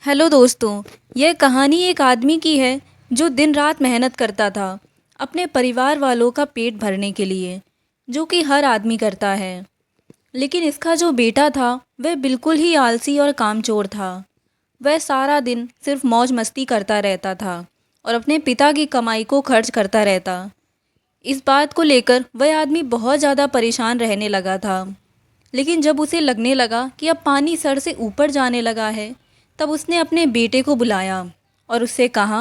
Hello दोस्तों। यह कहानी एक आदमी की है जो दिन रात मेहनत करता था अपने परिवार वालों का पेट भरने के लिए, जो कि हर आदमी करता है। लेकिन इसका जो बेटा था वह बिल्कुल ही आलसी और कामचोर था। वह सारा दिन सिर्फ मौज मस्ती करता रहता था और अपने पिता की कमाई को खर्च करता रहता। इस बात को लेकर वह आदमी बहुत ज़्यादा परेशान रहने लगा था। लेकिन जब उसे लगने लगा कि अब पानी सर से ऊपर जाने लगा है, तब उसने अपने बेटे को बुलाया और उससे कहा,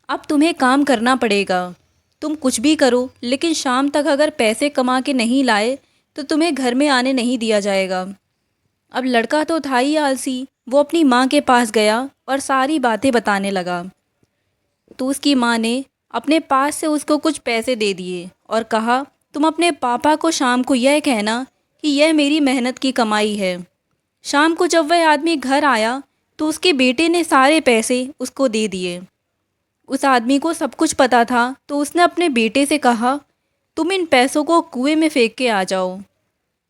अब तुम्हें काम करना पड़ेगा। तुम कुछ भी करो, लेकिन शाम तक अगर पैसे कमा के नहीं लाए तो तुम्हें घर में आने नहीं दिया जाएगा। अब लड़का तो था ही आलसी। वो अपनी माँ के पास गया और सारी बातें बताने लगा। तो उसकी माँ ने अपने पास से उसको कुछ पैसे दे दिए और कहा, तुम अपने पापा को शाम को यह कहना कि यह मेरी मेहनत की कमाई है। शाम को जब वह आदमी घर आया तो उसके बेटे ने सारे पैसे उसको दे दिए। उस आदमी को सब कुछ पता था, तो उसने अपने बेटे से कहा, तुम इन पैसों को कुएं में फेंक के आ जाओ।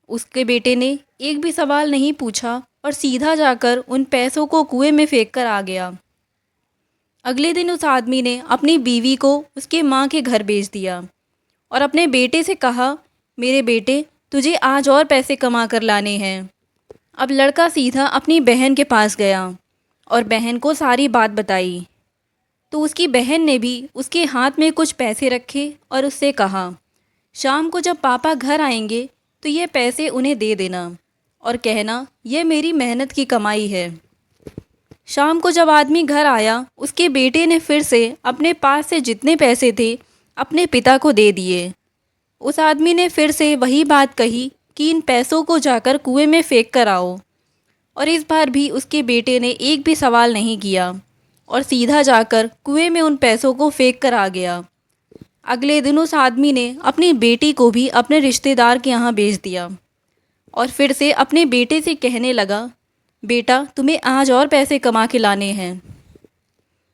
उसके बेटे ने एक भी सवाल नहीं पूछा और सीधा जाकर उन पैसों को कुएं में फेंक कर आ गया। अगले दिन उस आदमी ने अपनी बीवी को उसके माँ के घर भेज दिया और अपने बेटे से कहा, मेरे बेटे, तुझे आज और पैसे कमा कर लाने हैं। अब लड़का सीधा अपनी बहन के पास गया और बहन को सारी बात बताई। तो उसकी बहन ने भी उसके हाथ में कुछ पैसे रखे और उससे कहा, शाम को जब पापा घर आएंगे तो ये पैसे उन्हें दे देना और कहना, यह मेरी मेहनत की कमाई है। शाम को जब आदमी घर आया, उसके बेटे ने फिर से अपने पास से जितने पैसे थे अपने पिता को दे दिए। उस आदमी ने फिर से वही बात कही कि इन पैसों को जाकर कुएं में फेंक कर आओ। और इस बार भी उसके बेटे ने एक भी सवाल नहीं किया और सीधा जाकर कुएं में उन पैसों को फेंक कर आ गया। अगले दिन उस आदमी ने अपनी बेटी को भी अपने रिश्तेदार के यहाँ भेज दिया और फिर से अपने बेटे से कहने लगा, बेटा, तुम्हें आज और पैसे कमा के लाने हैं।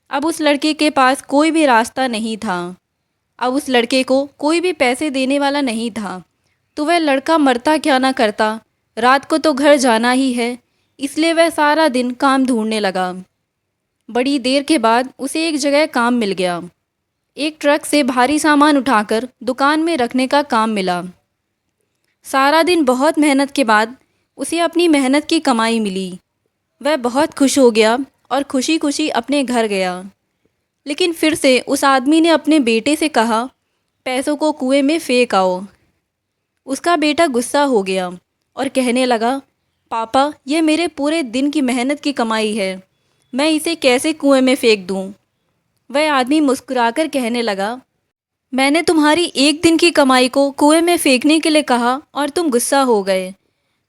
अब उस लड़के के पास कोई भी रास्ता नहीं था। अब उस लड़के को कोई भी पैसे देने वाला नहीं था। तो वह लड़का मरता क्या ना करता, रात को तो घर जाना ही है, इसलिए वह सारा दिन काम ढूंढने लगा। बड़ी देर के बाद उसे एक जगह काम मिल गया। एक ट्रक से भारी सामान उठाकर दुकान में रखने का काम मिला। सारा दिन बहुत मेहनत के बाद उसे अपनी मेहनत की कमाई मिली। वह बहुत खुश हो गया और खुशी खुशी अपने घर गया। लेकिन फिर से उस आदमी ने अपने बेटे से कहा, पैसों को कुएं में फेंक आओ। उसका बेटा गुस्सा हो गया और कहने लगा, पापा, यह मेरे पूरे दिन की मेहनत की कमाई है, मैं इसे कैसे कुएं में फेंक दूं? वह आदमी मुस्कुराकर कहने लगा, मैंने तुम्हारी एक दिन की कमाई को कुएं में फेंकने के लिए कहा और तुम गुस्सा हो गए।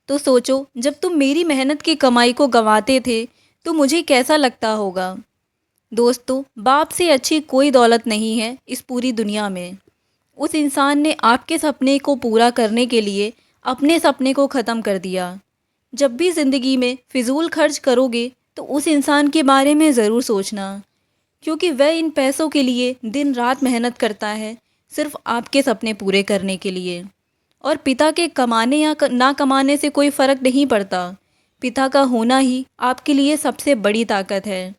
तो सोचो, जब तुम मेरी मेहनत की कमाई को गंवाते थे तो मुझे कैसा लगता होगा। दोस्तों, बाप से अच्छी कोई दौलत नहीं है इस पूरी दुनिया में। उस इंसान ने आपके सपने को पूरा करने के लिए अपने सपने को ख़त्म कर दिया। जब भी ज़िंदगी में फिजूल खर्च करोगे तो उस इंसान के बारे में ज़रूर सोचना, क्योंकि वह इन पैसों के लिए दिन रात मेहनत करता है, सिर्फ आपके सपने पूरे करने के लिए। और पिता के कमाने या ना कमाने से कोई फ़र्क नहीं पड़ता। पिता का होना ही आपके लिए सबसे बड़ी ताकत है।